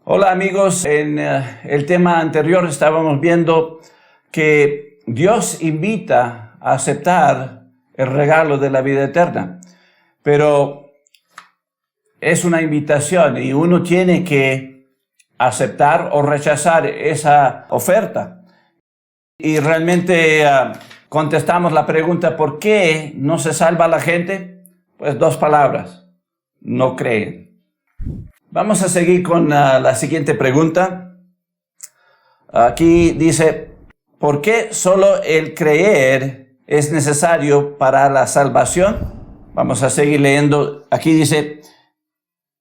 Hola amigos, en el tema anterior estábamos viendo que Dios invita a aceptar el regalo de la vida eterna, pero es una invitación y uno tiene que aceptar o rechazar esa oferta. Y realmente contestamos la pregunta, ¿por qué no se salva la gente? Pues dos palabras: no creen. Vamos a seguir con la siguiente pregunta. Aquí dice, ¿por qué solo el creer es necesario para la salvación? Vamos a seguir leyendo. Aquí dice,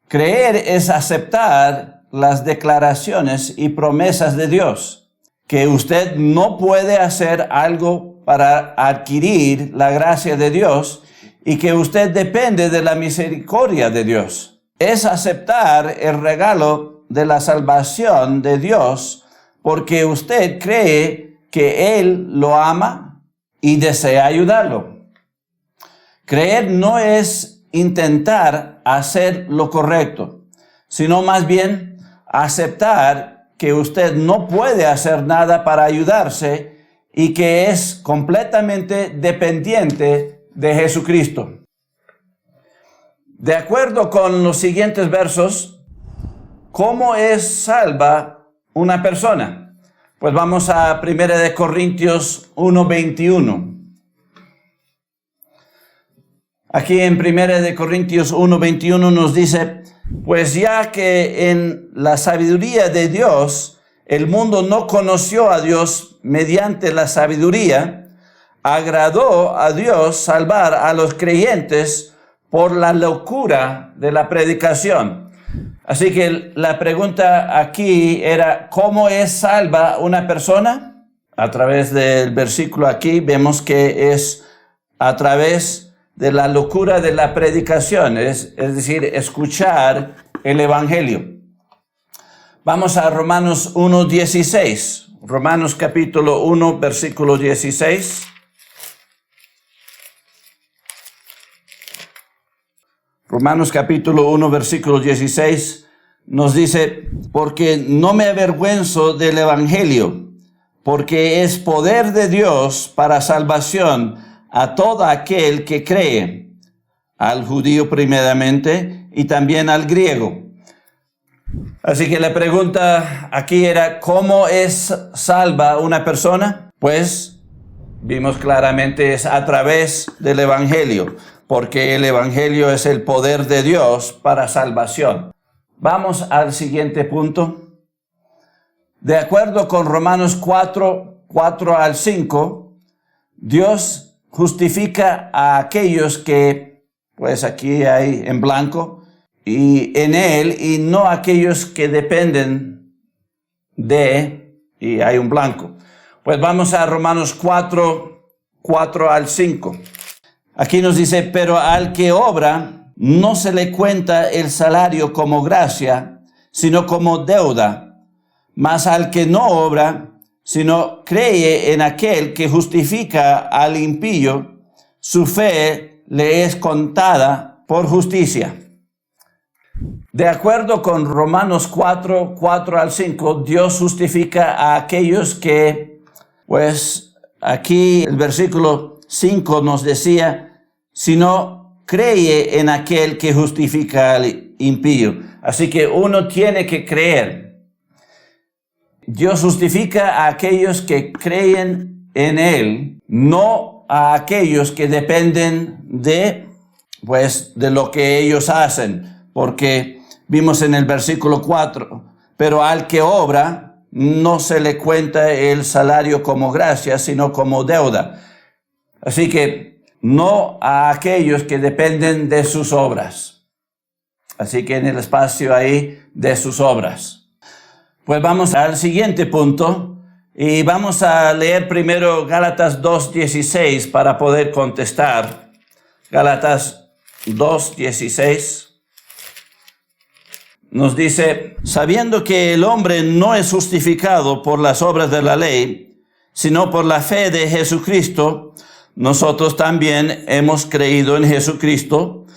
creer es aceptar las declaraciones y promesas de Dios, que usted no puede hacer algo para adquirir la gracia de Dios y que usted depende de la misericordia de Dios. Es aceptar el regalo de la salvación de Dios porque usted cree que Él lo ama y desea ayudarlo. Creer no es intentar hacer lo correcto, sino más bien aceptar que usted no puede hacer nada para ayudarse y que es completamente dependiente de Jesucristo. De acuerdo con los siguientes versos, ¿cómo es salva una persona? Pues vamos a 1 Corintios 1:21. Aquí en 1 Corintios 1:21 nos dice, pues ya que en la sabiduría de Dios el mundo no conoció a Dios mediante la sabiduría, agradó a Dios salvar a los creyentes por la locura de la predicación. Así que la pregunta aquí era, ¿cómo es salva una persona? A través del versículo aquí vemos que es a través de la locura de la predicación, es decir, escuchar el Evangelio. Vamos a Romanos 1:16. Romanos capítulo 1, versículo 16. Romanos capítulo 1, versículo 16 nos dice, porque no me avergüenzo del Evangelio, porque es poder de Dios para salvación a todo aquel que cree, al judío primeramente y también al griego. Así que la pregunta aquí era, ¿cómo es salva una persona? Pues vimos claramente es a través del Evangelio, porque el Evangelio es el poder de Dios para salvación. Vamos al siguiente punto. De acuerdo con Romanos 4 al 5, Dios justifica a aquellos que, pues aquí hay en blanco, y en Él, y no aquellos que dependen de, y hay un blanco. Pues vamos a Romanos 4 al 5. Aquí nos dice, pero al que obra no se le cuenta el salario como gracia, sino como deuda. Mas al que no obra, sino cree en aquel que justifica al impío, su fe le es contada por justicia. De acuerdo con Romanos 4 al 5, Dios justifica a aquellos que, pues aquí el versículo 5 nos decía, sino cree en aquel que justifica al impío. Así que uno tiene que creer. Dios justifica a aquellos que creen en Él, no a aquellos que dependen de lo que ellos hacen. Porque vimos en el versículo 4, pero al que obra no se le cuenta el salario como gracia, sino como deuda. Así que no a aquellos que dependen de sus obras. Así que en el espacio ahí de sus obras. Pues vamos al siguiente punto y vamos a leer primero Gálatas 2:16 para poder contestar. Gálatas 2:16 nos dice, sabiendo que el hombre no es justificado por las obras de la ley, sino por la fe de Jesucristo, nosotros también hemos creído en Jesucristo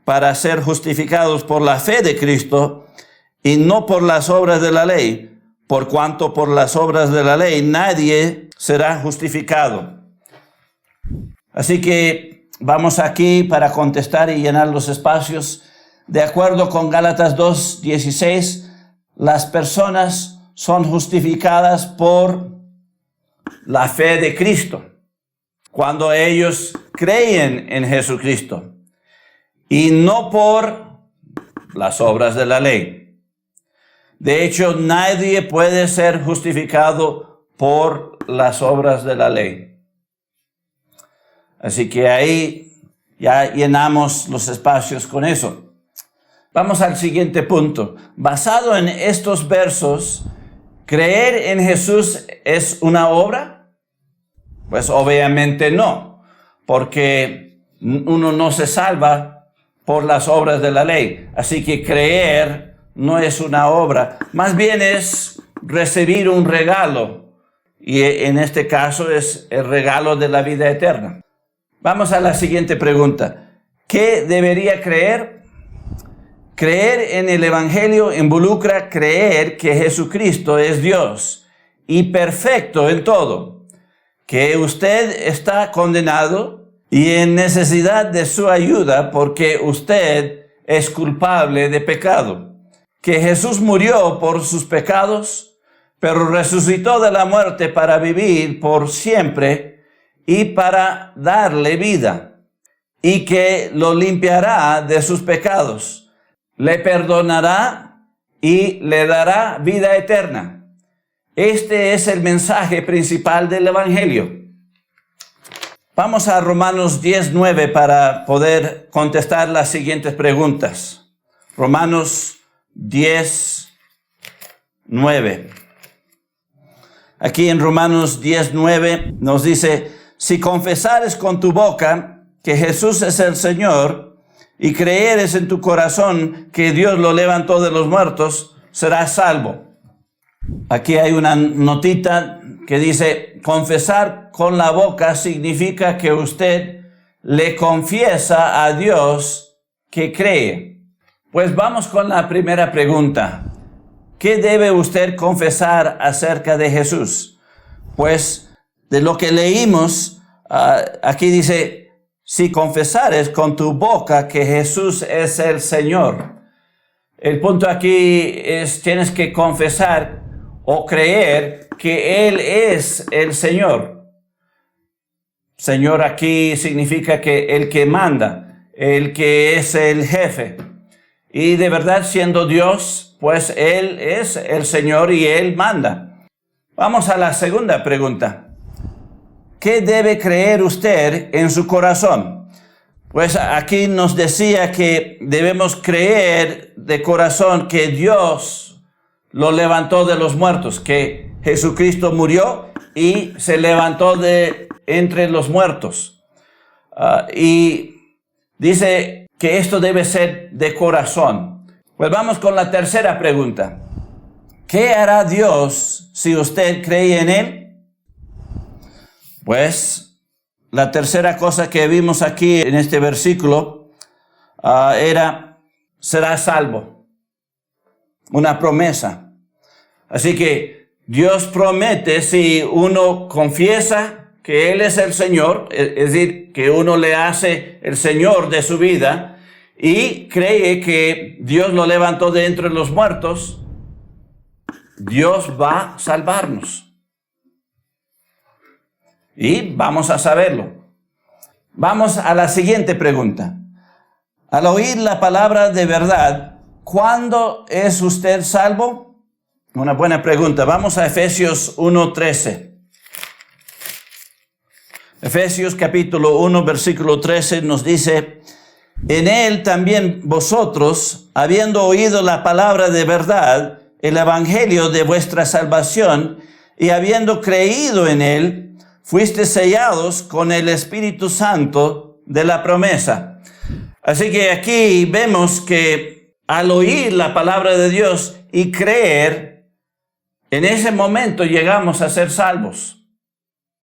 para ser justificados por la fe de Cristo y no por las obras de la ley, por cuanto por las obras de la ley nadie será justificado. Así que vamos aquí para contestar y llenar los espacios. De acuerdo con Gálatas 2:16, las personas son justificadas por la fe de Cristo, cuando ellos creen en Jesucristo, y no por las obras de la ley. De hecho, nadie puede ser justificado por las obras de la ley. Así que ahí ya llenamos los espacios con eso. Vamos al siguiente punto. Basado en estos versos, ¿creer en Jesús es una obra? Pues obviamente no, porque uno no se salva por las obras de la ley. Así que creer no es una obra, más bien es recibir un regalo, y en este caso es el regalo de la vida eterna. Vamos a la siguiente pregunta. ¿Qué debería creer? Creer en el Evangelio involucra creer que Jesucristo es Dios y perfecto en todo, que usted está condenado y en necesidad de su ayuda porque usted es culpable de pecado, que Jesús murió por sus pecados, pero resucitó de la muerte para vivir por siempre y para darle vida, y que lo limpiará de sus pecados, le perdonará y le dará vida eterna. Este es el mensaje principal del Evangelio. Vamos a Romanos 10:9 para poder contestar las siguientes preguntas. Romanos 10:9. Aquí en Romanos 10:9 nos dice: si confesares con tu boca que Jesús es el Señor y creyeres en tu corazón que Dios lo levantó de los muertos, serás salvo. Aquí hay una notita que dice: confesar con la boca significa que usted le confiesa a Dios que cree. Pues vamos con la primera pregunta. ¿Qué debe usted confesar acerca de Jesús? Pues de lo que leímos, aquí dice: si confesares con tu boca que Jesús es el Señor. El punto aquí es: tienes que confesar o creer que Él es el Señor. Señor aquí significa que el que manda, el que es el jefe. Y de verdad, siendo Dios, pues Él es el Señor y Él manda. Vamos a la segunda pregunta. ¿Qué debe creer usted en su corazón? Pues aquí nos decía que debemos creer de corazón que Dios lo levantó de los muertos, que Jesucristo murió y se levantó de entre los muertos. Y dice que esto debe ser de corazón. Pues vamos con la tercera pregunta. ¿Qué hará Dios si usted cree en Él? Pues la tercera cosa que vimos aquí en este versículo era: será salvo. Una promesa. Así que Dios promete, si uno confiesa que Él es el Señor, es decir, que uno le hace el Señor de su vida y cree que Dios lo levantó de entre los muertos, Dios va a salvarnos. Y vamos a saberlo. Vamos a la siguiente pregunta. Al oír la palabra de verdad, ¿cuándo es usted salvo? Una buena pregunta. Vamos a Efesios 1:13. Efesios capítulo 1, versículo 13 nos dice: en Él también vosotros, habiendo oído la palabra de verdad, el evangelio de vuestra salvación, y habiendo creído en Él, fuiste sellados con el Espíritu Santo de la promesa. Así que aquí vemos que al oír la palabra de Dios y creer, en ese momento llegamos a ser salvos.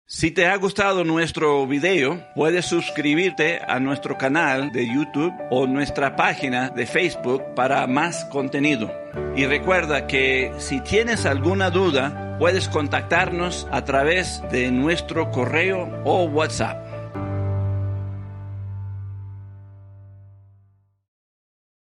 Si te ha gustado nuestro video, puedes suscribirte a nuestro canal de YouTube o nuestra página de Facebook para más contenido. Y recuerda que si tienes alguna duda, puedes contactarnos a través de nuestro correo o WhatsApp.